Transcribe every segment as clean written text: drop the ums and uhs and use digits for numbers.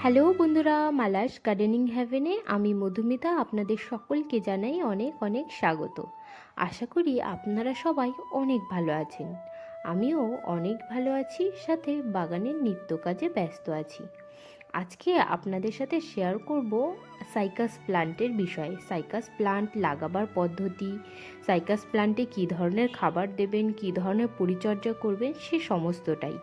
Hello বন্ধুরা, Mala's gardening হ্যাভেনে আমি মধুমিতা আপনাদের সকলকে জানাই অনেক অনেক স্বাগত। আশা করি আপনারা সবাই অনেক ভালো আছেন। আমিও অনেক ভালো আছি, সাথে বাগানের নিত্য কাজে ব্যস্ত আছি। আজকে আপনাদের সাথে শেয়ার করব সাইকাস প্লান্টের বিষয়ে। সাইকাস প্লান্ট লাগাবার পদ্ধতি, সাইকাস প্লান্টে কী ধরনের খাবার দেবেন, কী ধরনের পরিচর্যা করবেন, সে সমস্তটাই।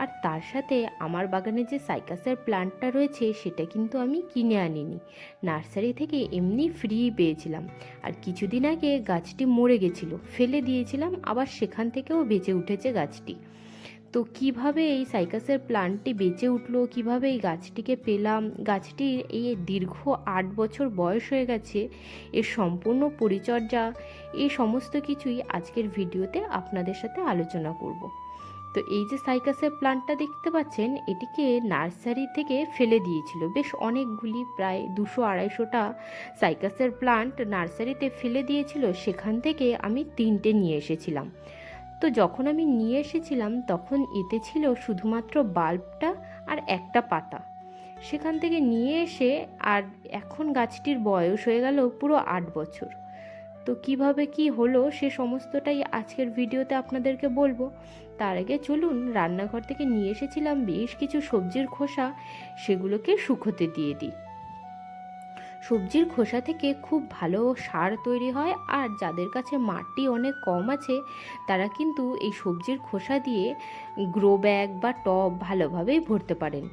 আর তার সাথে আমার বাগানে যে সাইকাসের প্লান্টটা রয়েছে সেটা কিন্তু আমি কিনে আনিনি, নার্সারি থেকে এমনি ফ্রি পেয়েছিলাম। আর কিছুদিন আগে গাছটি মরে গেছিলো, ফেলে দিয়েছিলাম, আবার সেখান থেকেও বেঁচে উঠেছে গাছটি। তো কিভাবে এই সাইকাসের প্লান্টটি বেঁচে উঠলো, কিভাবে এই গাছটিকে পেলাম, গাছটির এই দীর্ঘ 8 বছর বয়স হয়ে গেছে, এর সম্পূর্ণ পরিচর্যা, এই সমস্ত কিছুই আজকের ভিডিওতে আপনাদের সাথে আলোচনা করব। তো এই যে সাইকাসের প্লান্টটা দেখতে পাচ্ছেন, এটিকে নার্সারি থেকে ফেলে দিয়েছিল বেশ অনেকগুলি, প্রায় 200-250টা সাইকাসের প্লান্ট নার্সারিতে ফেলে দিয়েছিল। সেখান থেকে আমি 3টে নিয়ে এসেছিলাম। তো যখন আমি নিয়ে এসেছিলাম তখন এতে ছিল শুধুমাত্র বাল্বটা আর একটা পাতা। সেখান থেকে নিয়ে এসে আর এখন গাছটির বয়স হয়ে গেল পুরো 8 বছর। তো কিভাবে কি হলো সে সমস্তটাই আজকের ভিডিওতে আপনাদেরকে বলবো। তার আগে চলুন, রান্নাঘর থেকে নিয়ে এসেছিলাম বেশ কিছু সবজির খোসা, সেগুলোকে শুকোতে দিয়ে দিই। সবজির খোসা থেকে খুব ভালো সার তৈরি হয়, আর যাদের কাছে মাটি অনেক কম আছে তারা কিন্তু এই সবজির খোসা দিয়ে গ্রো ব্যাগ বা টব ভালোভাবেই ভরতে পারেন।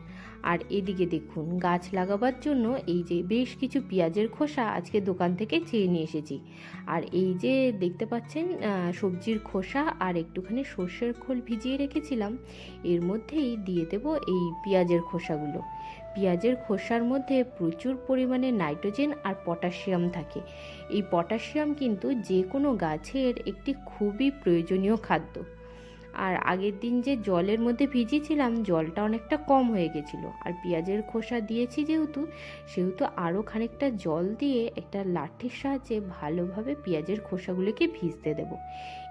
আর এদিকে দেখুন, গাছ লাগাবার জন্য এই যে বেশ কিছু পেঁয়াজের খোসা আজকে দোকান থেকে চেয়ে নিয়ে এসেছি। আর এই যে দেখতে পাচ্ছেন সবজির খোসা আর একটুখানি সর্ষের খোল ভিজিয়ে রেখেছিলাম, এর মধ্যেই দিয়ে দেব এই পেঁয়াজের খোসাগুলো। পেঁয়াজের খোসার মধ্যে প্রচুর পরিমাণে নাইট্রোজেন আর পটাশিয়াম থাকে। এই পটাশিয়াম কিন্তু যে কোনো গাছের একটি খুবই প্রয়োজনীয় খাদ্য। আর আগের দিন যে জলের মধ্যে ভিজিয়েছিলাম, জলটা অনেকটা কম হয়ে গেছিলো, আর পেঁয়াজের খোসা দিয়েছি সেহেতু আরও খানিকটা জল দিয়ে একটা লাঠির সাহায্যে ভালোভাবে পেঁয়াজের খোসাগুলোকে ভিজতে দেব।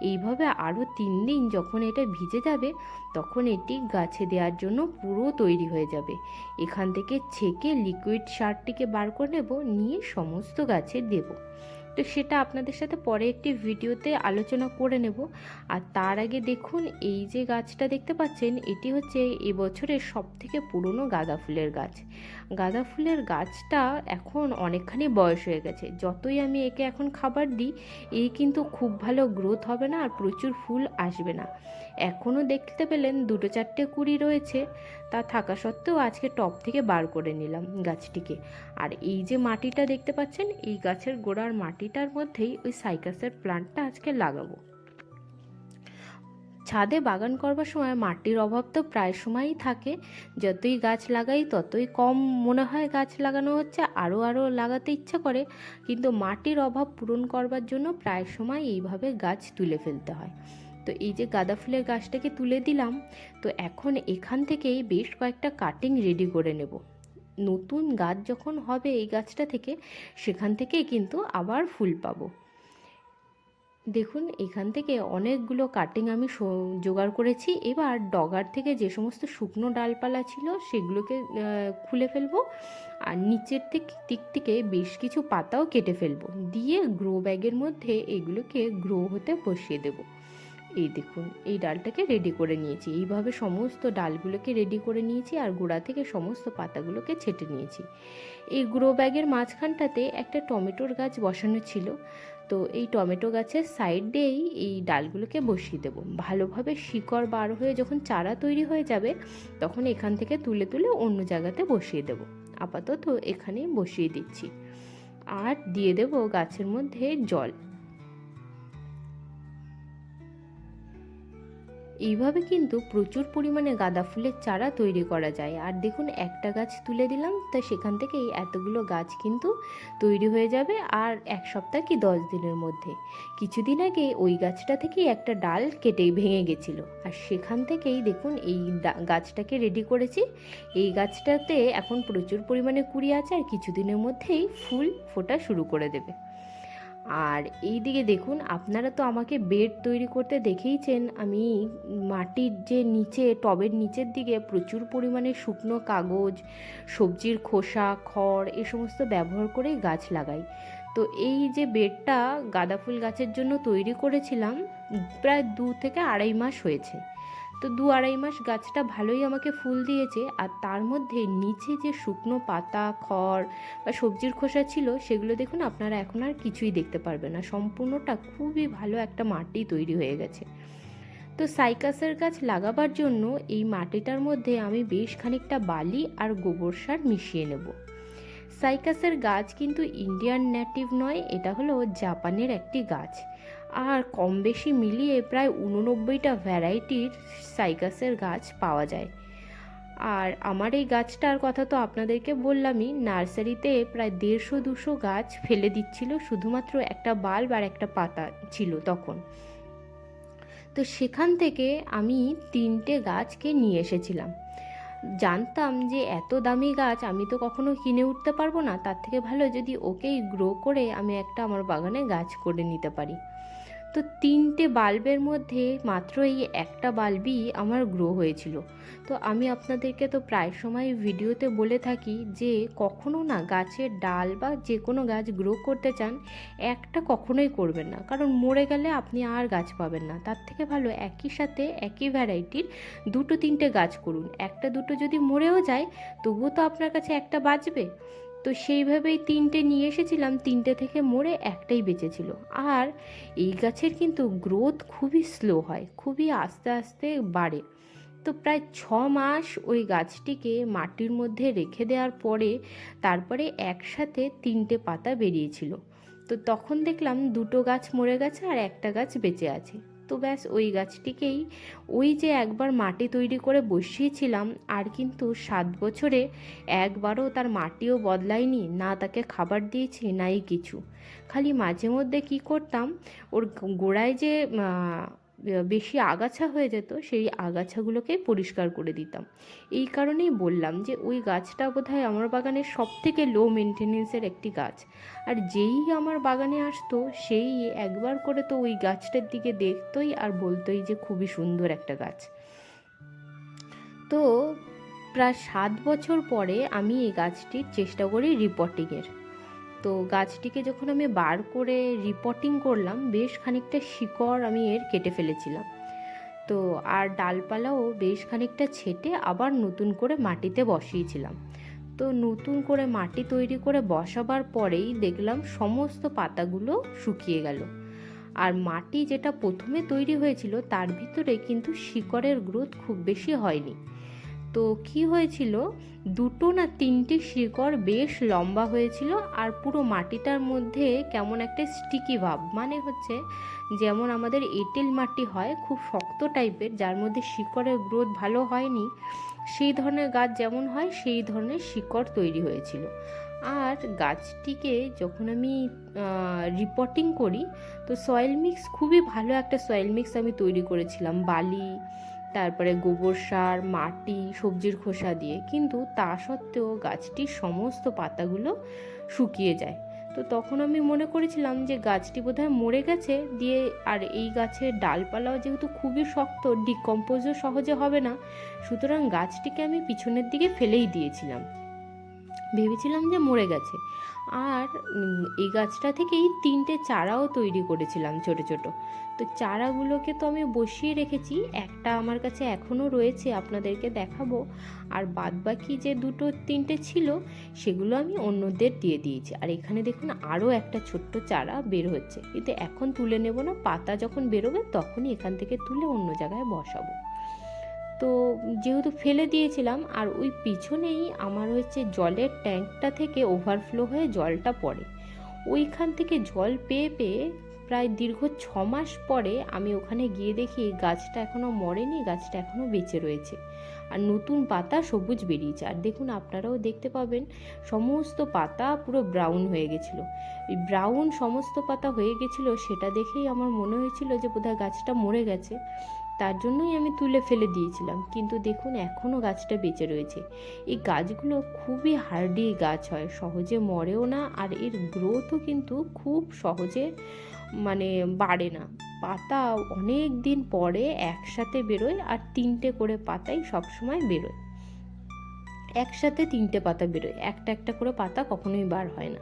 এইভাবে আরও 3 দিন যখন এটা ভিজে যাবে, তখন এটি গাছে দেওয়ার জন্য পুরো তৈরি হয়ে যাবে। এখান থেকে ছেঁকে লিকুইড সারটিকে বার করে নেব, নিয়ে সমস্ত গাছে দেব। তো সেটা আপনাদের সাথে পরে একটি ভিডিওতে আলোচনা করে নেব। আর তার আগে দেখুন, এই যে গাছটা দেখতে পাচ্ছেন, এটি হচ্ছে এবছরের সবথেকে পুরনো গাঁদা ফুলের গাছ। গাঁদা ফুলের গাছটা এখন অনেকখানি বয়স হয়ে গেছে। যতই আমি একে এখন খাবার দিই, এই কিন্তু খুব ভালো গ্রোথ হবে না আর প্রচুর ফুল আসবে না। এখনও দেখতে পেলেন 2-4টে কুঁড়ি রয়েছে, তা থাকা সত্ত্বেও আজকে টব থেকে বার করে নিলাম গাছটিকে। আর এই যে মাটিটা দেখতে পাচ্ছেন, এই গাছের গোড়ার মাটিটার মধ্যেই ওই সাইকাসের প্লান্টটা আজকে লাগাবো। ছাদে বাগান করবার সময় মাটির অভাব তো প্রায় সময়ই থাকে। যতই গাছ লাগাই ততই কম মনে হয় গাছ লাগানো হচ্ছে, আরও লাগাতে ইচ্ছা করে, কিন্তু মাটির অভাব পূরণ করবার জন্য প্রায় সময় এইভাবে গাছ তুলে ফেলতে হয়। তো এই যে গাঁদা ফুলের গাছটাকে তুলে দিলাম। তো এখন এখান থেকেই বেশ কয়েকটা কাটিং রেডি করে নেব। নতুন গাছ যখন হবে এই গাছটা থেকে, সেখান থেকেই কিন্তু আবার ফুল পাবো। দেখুন, এখান থেকে অনেকগুলো কাটিং আমি জোগাড় করেছি। এবার ডগার থেকে যে সমস্ত শুকনো ডালপালা ছিল সেগুলোকে খুলে ফেলবো, আর নিচের দিক থেকে বেশ কিছু পাতাও কেটে ফেলবো, দিয়ে গ্রো ব্যাগের মধ্যে এগুলোকে গ্রো হতে বসিয়ে দেবো। এই দেখুন, এই ডালটাকে রেডি করে নিয়েছি, এইভাবে সমস্ত ডালগুলোকে রেডি করে নিয়েছি, আর গোড়া থেকে সমস্ত পাতাগুলোকে ছেঁটে নিয়েছি। এই গ্রো ব্যাগের মাঝখানটাতে একটা টমেটোর গাছ বসানো ছিল, তো এই টমেটো গাছের সাইড দিয়েই এই ডালগুলোকে বসিয়ে দেবো। ভালোভাবে শিকড় বার হয়ে যখন চারা তৈরি হয়ে যাবে, তখন এখান থেকে তুলে তুলে অন্য জায়গাতে বসিয়ে দেবো। আপাতত এখানেই বসিয়ে দিচ্ছি, আর দিয়ে দেবো গাছের মধ্যে জল। এইভাবে কিন্তু প্রচুর পরিমাণে গাঁদা ফুলের চারা তৈরি করা যায়। আর দেখুন, একটা গাছ তুলে দিলাম, তা সেখান থেকেই এতগুলো গাছ কিন্তু তৈরি হয়ে যাবে, আর 1 সপ্তাহ কি 10 দিনের মধ্যে। কিছুদিন আগে ওই গাছটা থেকেই একটা ডাল কেটে ভেঙে গেছিলো, আর সেখান থেকেই দেখুন এই গাছটাকে রেডি করেছি। এই গাছটাতে এখন প্রচুর পরিমাণে কুঁড়ি আছে, আর কিছুদিনের মধ্যেই ফুল ফোটা শুরু করে দেবে। আর এই দিকে দেখুন, আপনারা তো আমাকে বেড তৈরি করতে দেখেইছেন। আমি মাটির যে নিচে, টবের নিচের দিকে প্রচুর পরিমাণে শুকনো কাগজ, সবজির খোসা, খড় এ সমস্ত ব্যবহার করেই গাছ লাগাই। তো এই যে বেডটা গাঁদা ফুল গাছের জন্য তৈরি করেছিলাম, প্রায় 2 থেকে আড়াই মাস হয়েছে। তো 2 আড়াই মাস গাছটা ভালোই আমাকে ফুল দিয়েছে। আর তার মধ্যে নিচে যে শুকনো পাতা, খড় বা সবজির খোসা ছিল, সেগুলো দেখুন আপনারা এখন আর কিছুই দেখতে পারবেন না। সম্পূর্ণটা খুবই ভালো একটা মাটি তৈরি হয়ে গেছে। তো সাইকাসের গাছ লাগাবার জন্য এই মাটিটার মধ্যে আমি বেশ খানিকটা বালি আর গোবর সার মিশিয়ে নেব। সাইকাসের গাছ কিন্তু ইন্ডিয়ান নেটিভ নয়, এটা হলো জাপানের একটি গাছ। আর কম বেশি মিলিয়ে প্রায় 89টা ভ্যারাইটির সাইকাসের গাছ পাওয়া যায়। আর আমার এই গাছটার কথা তো আপনাদেরকে বললামই, নার্সারিতে প্রায় 150-200 গাছ ফেলে দিচ্ছিল, শুধুমাত্র একটা বাল্ব আর একটা পাতা ছিল তখন। তো সেখান থেকে আমি 3টে গাছকে নিয়ে এসেছিলাম। জানতাম যে এত দামি গাছ আমি তো কখনো কিনে উঠতে পারবো না, তার থেকে ভালো যদি ওকেই গ্রো করে আমি একটা আমার বাগানে গাছ করে নিতে পারি। তো 3টে বাল্বের মধ্যে মাত্র এই একটা বাল্বই আমার গ্রো হয়েছিল। তো আমি আপনাদেরকে তো প্রায় সময় ভিডিওতে বলে থাকি যে কখনো না গাছের ডাল বা যে কোনো গাছ গ্রো করতে চান, একটা কখনোই করবেন না, কারণ মরে গেলে আপনি আর গাছ পাবেন না। তার থেকে ভালো একই সাথে একই ভ্যারাইটির 2-3টে গাছ করুন। একটা দুটো যদি মরেও যায়, তবুও তো আপনার কাছে একটা বাঁচবে। তো সেইভাবেই 3টে নিয়ে এসেছিলাম, 3টে থেকে মরে একটাই বেঁচেছিল। আর এই গাছের কিন্তু গ্রোথ খুবই স্লো হয়, খুবই আস্তে আস্তে বাড়ে। তো প্রায় 6 মাস ওই গাছটিকে মাটির মধ্যে রেখে দেওয়ার পরে তারপরে একসাথে 3টে পাতা বেরিয়েছিল। তো তখন দেখলাম 2টো গাছ মরে গেছে আর একটা গাছ বেঁচে আছে। তো ব্যাস ওই গাছটিকেই, ওই যে একবার মাটি তৈরি করে বসিয়েছিলাম, আর কিন্তু 7 বছরে একবারও তার মাটিও বদলায়নি, না তাকে খাবার দিয়েছি নাই কিছু। খালি মাঝে মধ্যে কি করতাম, ওর গোড়ায় যে বেশি আগাছা হয়ে যেত, সেই আগাছাগুলোকে পরিষ্কার করে দিতাম। এই কারণেই বললাম যে ওই গাছটা বোধহয় আমার বাগানের সবথেকে লো মেনটেনেন্সের একটি গাছ। আর যেই আমার বাগানে আসতো, সেই একবার করে তো ওই গাছটার দিকে দেখতোই আর বলতোই যে খুবই সুন্দর একটা গাছ। তো প্রায় 7 বছর পরে আমি এই গাছটির চেষ্টা করি রিপোর্টিংয়ের। তো গাছটিকে যখন আমি বার করে রিপোর্টিং করলাম, বেশ খানিকটা শিকড় আমি এর কেটে ফেলেছিলাম। তো আর ডালপালাও বেশ খানিকটা ছেটে আবার নতুন করে মাটিতে বসিয়েছিলাম। তো নতুন করে মাটি তৈরি করে বসাবার পরেই দেখলাম সমস্ত পাতাগুলো শুকিয়ে গেল। আর মাটি যেটা প্রথমে তৈরি হয়েছিল তার ভিতরে কিন্তু শিকড়ের গ্রোথ খুব বেশি হয়নি। তো কি হয়েছিল, 2 না 3টে শিকড় বেশ লম্বা হয়েছিল, আর পুরো মাটিটার মধ্যে কেমন একটা স্টিকি ভাব, মানে হচ্ছে যেমন আমাদের এঁটেল মাটি হয় খুব শক্ত টাইপের, যার মধ্যে শিকড়ের গ্রোথ ভালো হয়নি, সেই ধরনের গাছ যেমন হয় সেই ধরনের শিকড় তৈরি হয়েছিল। আর গাছটিকে যখন আমি রিপোর্টিং করি, তো সয়েল মিক্স, খুবই ভালো একটা সয়েল মিক্স আমি তৈরি করেছিলাম, বালি, তারপরে গোবর সার, মাটি, সবজির খোসা দিয়ে। কিন্তু তা সত্ত্বেও গাছটির সমস্ত পাতাগুলো শুকিয়ে যায়। তো তখন আমি মনে করেছিলাম যে গাছটি বোধহয় মরে গেছে দিয়ে, আর এই গাছের ডালপালাও যেহেতু খুবই শক্ত, ডিকম্পোজও সহজে হবে না, সুতরাং গাছটিকে আমি পিছনের দিকে ফেলেই দিয়েছিলাম, ভেবেছিলাম যে মরে গেছে। আর এই গাছটা থেকেই 3টে চারাও তৈরি করেছিলাম ছোট ছোট। তো চারাগুলোকে তো আমি বসিয়ে রেখেছি, একটা আমার কাছে এখনও রয়েছে, আপনাদেরকে দেখাবো। আর বাদ বাকি যে 2-3টে ছিল, সেগুলো আমি অন্যদের দিয়ে দিয়েছি। আর এখানে দেখুন আরও একটা ছোট্ট চারা বের হচ্ছে, কিন্তু এখন তুলে নেব না, পাতা যখন বেরোবে তখনই এখান থেকে তুলে অন্য জায়গায় বসাবো। তো যেহেতু ফেলে দিয়েছিলাম, আর ওই পিছনেই আমার হচ্ছে জলের ট্যাঙ্কটা থেকে ওভারফ্লো হয়ে জলটা পড়ে, ওইখান থেকে জল পেয়ে পেয়ে প্রায় দীর্ঘ 6 মাস পরে আমি ওখানে গিয়ে দেখি গাছটা এখনও মরেনি, গাছটা এখনও বেঁচে রয়েছে, আর নতুন পাতা সবুজ বেরিয়েছে। আর দেখুন আপনারাও দেখতে পাবেন সমস্ত পাতা পুরো ব্রাউন হয়ে গেছিলো। এই ব্রাউন সমস্ত পাতা হয়ে গেছিলো, সেটা দেখেই আমার মনে হয়েছিল যে বোধহয় গাছটা মরে গেছে। তার জন্যই আমি তুলে ফেলে দিয়েছিলাম, কিন্তু দেখুন এখনও গাছটা বেঁচে রয়েছে। এই গাছগুলো খুবই হার্ডি গাছ হয়, সহজে মরেও না, আর এর গ্রোথও কিন্তু খুব সহজে মানে বাড়ে না। পাতা অনেক দিন পরে একসাথে বেরোয়, আর 3টে করে পাতাই সবসময় বেরোয়, একসাথে 3টে পাতা বেরোয়, একটা একটা করে পাতা কখনোই বার হয় না।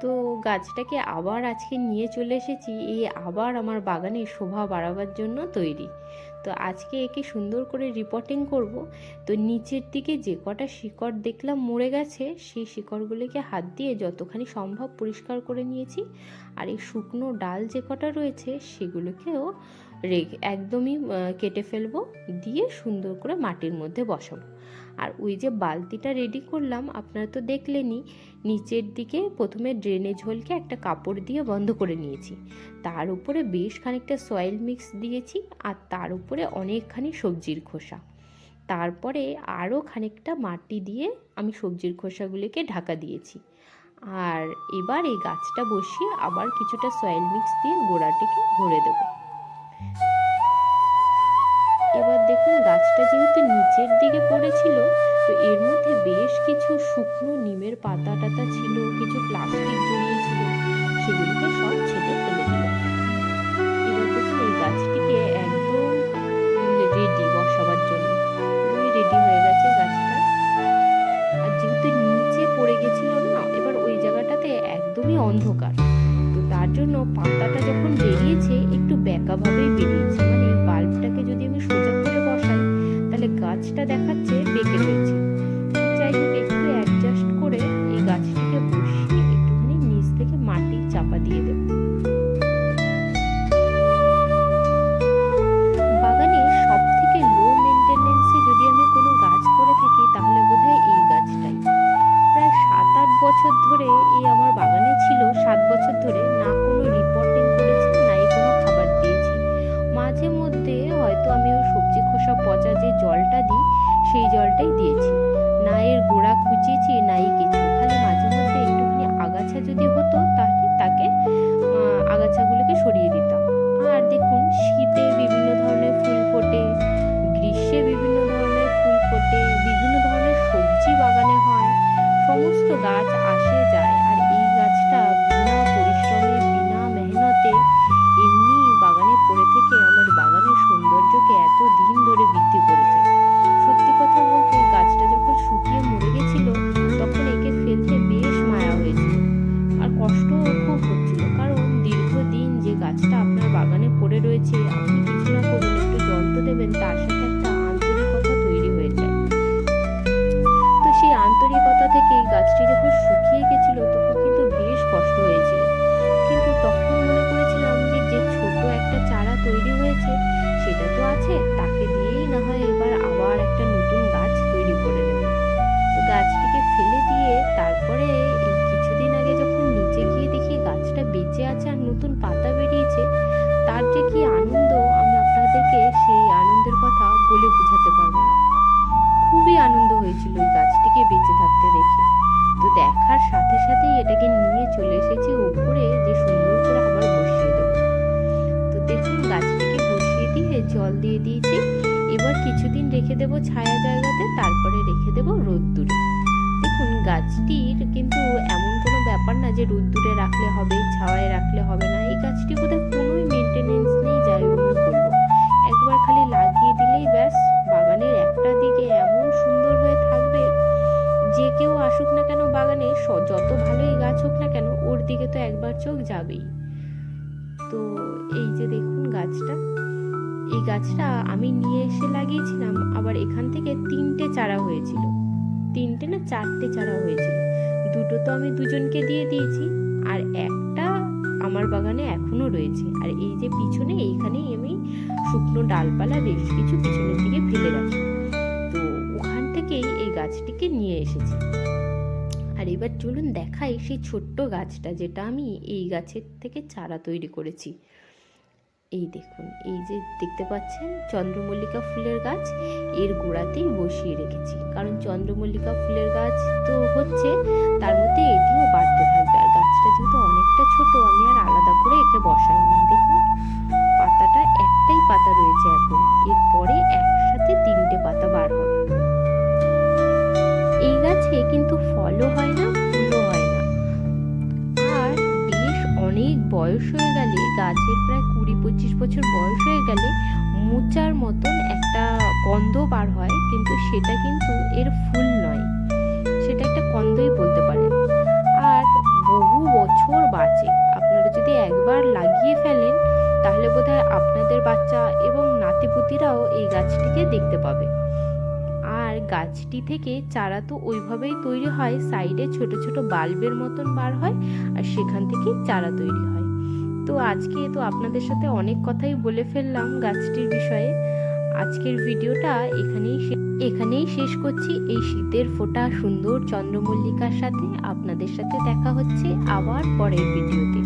তো গাছটাকে আবার আজকে নিয়ে চলে এসেছি, এই আবার আমার বাগানে শোভা বাড়াবার জন্য তৈরি। তো আজকে একে সুন্দর করে রিপোর্টিং করব। তো নিচের দিকে যে কটা শিকড় দেখলাম মরে গেছে, সেই শিকড়গুলিকে হাত দিয়ে যতখানি সম্ভব পরিষ্কার করে নিয়েছি, আর এই শুকনো ডাল যে কটা রয়েছে সেগুলোকেও একদমই কেটে ফেলবো, দিয়ে সুন্দর করে মাটির মধ্যে বসাবো। আর ওই যে বালতিটা রেডি করলাম আপনারা তো দেখলেনই, নিচের দিকে প্রথমে ড্রেনেজ হোলকে একটা কাপড় দিয়ে বন্ধ করে নিয়েছি, তার উপরে বেশ খানিকটা সয়েল মিক্স দিয়েছি, আর তার উপরে অনেকখানি সবজির খোসা, তারপরে আরও খানিকটা মাটি দিয়ে আমি সবজির খোসাগুলিকে ঢাকা দিয়েছি। আর এবার এই গাছটা বসিয়ে আবার কিছুটা সয়েল মিক্স দিয়ে গোড়াটিকে ভরে দেবো। এবার দেখুন গাছটা যেহেতু নিচের দিকে পড়েছিল, তো এর মধ্যে বেশ কিছু শুকনো নিমের পাতা টাতা ছিল, কিছু প্লাস্টিক জড়িয়ে ছিল, সেগুলিকে সব ছেটে ফেলে দিলাম। এবার দেখুন এই গাছটিকে একদম রেডি বসাবার জন্য, পুরোই রেডি হয়ে গেছে গাছটা। আর যেহেতু নিচে পড়ে গেছিল না, এবার ওই জায়গাটাতে একদমই অন্ধকার, তো তার জন্য পাতাটা যখন বেরিয়েছে একটু বেঁকাভাবেই বেরিয়েছে, মানে বাল্বটাকে যদি আমি সোজা করে বসাই তাহলে গাছটা দেখাচ্ছে বেঁকে রয়েছে। যাই হোক, একটু অ্যাডজাস্ট করে এই গাছটিকে বসিয়ে একটুখানি নিচ থেকে মাটি চাপা দিয়ে দেব। বাগানে সব থেকে লো মেনটেনেন্সে যদি আমি কোনো গাছ করে থাকি তাহলে বোধহয় এই গাছটাই। প্রায় 7-8 বছর ধরে এই আমার বাগানে ছিল, 7 বছর ধরে না কোনো রিপোর্টিং করেছি, নাই কোনো খাবার দিয়েছি। মাঝে মধ্যে হয়তো আমি ওই সবজি খোসা পচা যে জলটা দিই সেই জলটাই দিয়েছি, না এর গোড়া খুঁচিয়েছি নাই কিছু, খালি মাঝে মধ্যে একটুখানি আগাছা যদি হতো তাহলে তাকে আগাছাগুলোকে সরিয়ে দিতাম। আর দেখুন শীতে বিভিন্ন ধরনের ফুল ফোটে, গ্রীষ্মে বিভিন্ন ধরনের ফুল ফোটে, বিভিন্ন ধরনের সবজি বাগানে হয়, সমস্ত গাছ আসে যায়। আর এই গাছটা বিনা পরিশ্রমে বিনা মেহনতে এমনি বাগানে পড়ে থেকে আমার বাগানের সৌন্দর্যকে এত দিন ধরে বৃদ্ধি করেছে। সত্যি কথা বলতে এই গাছটা যখন শুকিয়ে মরে গেছিল তখন একে ফেলতে বেশ মায়া হয়েছিল, আর কষ্টও খুব হচ্ছিল, কারণ দীর্ঘদিন যে গাছটা আপনার বাগানে পড়ে রয়েছে, আপনি কিছু না করুন একটু জল তো দেবেন, তার সাথে একটা আন্তরিকতা তৈরি হয়ে যায়। তো সেই আন্তরিকতা থেকে এই গাছটি যখন শুকিয়ে গেছিল তখন কিন্তু বেশ কষ্ট হয়েছিল, কিন্তু তখন মনে করেছিলাম যে যে ছোট একটা চারা তৈরি হয়েছে সেটা তো আছে, তাকে দিয়েই না হয় এবার আবার একটা নতুন গাছ তৈরি করে নেব। তো গাছটিকে ফেলে দিয়ে তারপরে এই কিছুদিন আগে যখন নিচে গিয়ে দেখি গাছটা বেঁচে আছে আর নতুন পাতা বেরিয়েছে, তার যে কি আনন্দ আমি আপনাদেরকে সেই আনন্দের কথা বলে বোঝাতে পারবো না। খুবই আনন্দ হয়েছিল এই গাছটিকে বেঁচে থাকতে দেখে। তো দেখার সাথে সাথেই এটাকে নিয়ে চলে এসেছি উপরে, যে সুন্দর করে আবার বসিয়ে দেবো। তো দেখুন গাছটিকে বসিয়ে দিয়ে জল দিয়ে দিয়েছি, এবার কিছুদিন রেখে দেবো ছায়া জায়গাতে, তারপরে রেখে দেবো রোদ্দুরে। দেখুন গাছটির কিন্তু এমন কোনো ব্যাপার না যে রোদ্দুরে রাখলে হবে, ছায়ায় রাখলে হবে না। এই গাছটি বোধহয় কোনোই মেনটেনেন্স নেই, যাই বলবো একবার খালি লাগিয়ে দিলেই ব্যাস বাগানের একটা দিকে এমন সুন্দর হয়ে থাকবে, যে কেউ আসুক না কেন বাগানে, যত ভালোই গাছ হোক না কেন ওর দিকে তো একবার চোখ যাবেই। তো এই যে দেখুন গাছটা, এই গাছটা আমি নিয়ে এসে লাগিয়েছিলাম, আবার এখান থেকে 3টে চারা হয়েছিল, 3টে না 4টে চারা হয়েছিল, 2টো তো আমি দুজনকে দিয়ে দিয়েছি, আর একটা আমার বাগানে এখনো রয়েছে। আর এই যে পিছনে এইখানেই আমি শুকনো ডালপালা বেশ কিছু পিছনের দিকে ফেলে রাখি, তো ওখান থেকেই এই গাছটিকে নিয়ে এসেছি। আর এবার চলুন দেখাই সেই ছোট্ট গাছটা যেটা আমি এই গাছের থেকে চারা তৈরি করেছি। এই দেখুন, এই যে দেখতে পাচ্ছেন চন্দ্রমল্লিকা ফুলের গাছ, এর গোড়াতেই বসিয়ে রেখেছি, কারণ চন্দ্রমল্লিকা ফুলের গাছ তো হচ্ছে, তার মধ্যে এটিও বাড়তে থাকবে। আর গাছটা যেহেতু অনেকটা ছোট, আমি আর আলাদা করে একে বসাইনি। দেখুন পাতাটা একটাই পাতা রয়েছে এখন, এরপরে একসাথে 3টে পাতা বার হবে। এই গাছে কিন্তু ফলও হয় না, ফুলও হয় না। আর বেশ অনেক বয়স হয়ে গেলে, গাছের প্রায় 20-25 বছর বয়স হয়ে গেলে মোচার মতন একটা গন্ধ বার হয়, কিন্তু সেটা কিন্তু এর ফুল নয়, সেটা একটা কন্দই বলতে পারেন। আর বহু বছর বাঁচে। আপনারা যদি একবার লাগিয়ে ফেলেন তাহলে বোধহয় আপনাদের বাচ্চা এবং নাতিপুতিরাও এই গাছটিকে দেখতে পাবে। আর গাছটি থেকে চারা তো ওইভাবেই তৈরি হয়, সাইডে ছোট ছোট বাল্বের মতন বার হয়, আর সেখান থেকেই চারা তৈরি হয়। তো আজকে তো আপনাদের সাথে অনেক কথাই বলে ফেললাম গাছটির বিষয়ে। আজকের ভিডিওটা এখানেই শেষ করছি। এই শীতের ফোঁটা সুন্দর চন্দ্রমল্লিকার সাথে আপনাদের সাথে দেখা হচ্ছে আবার পরের ভিডিওতে।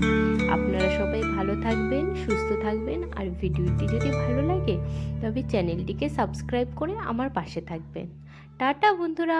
আপনারা সবাই ভালো থাকবেন, সুস্থ থাকবেন, আর ভিডিওটি যদি ভালো লাগে তবে চ্যানেলটিকে সাবস্ক্রাইব করে আমার পাশে থাকবেন। টাটা বন্ধুরা।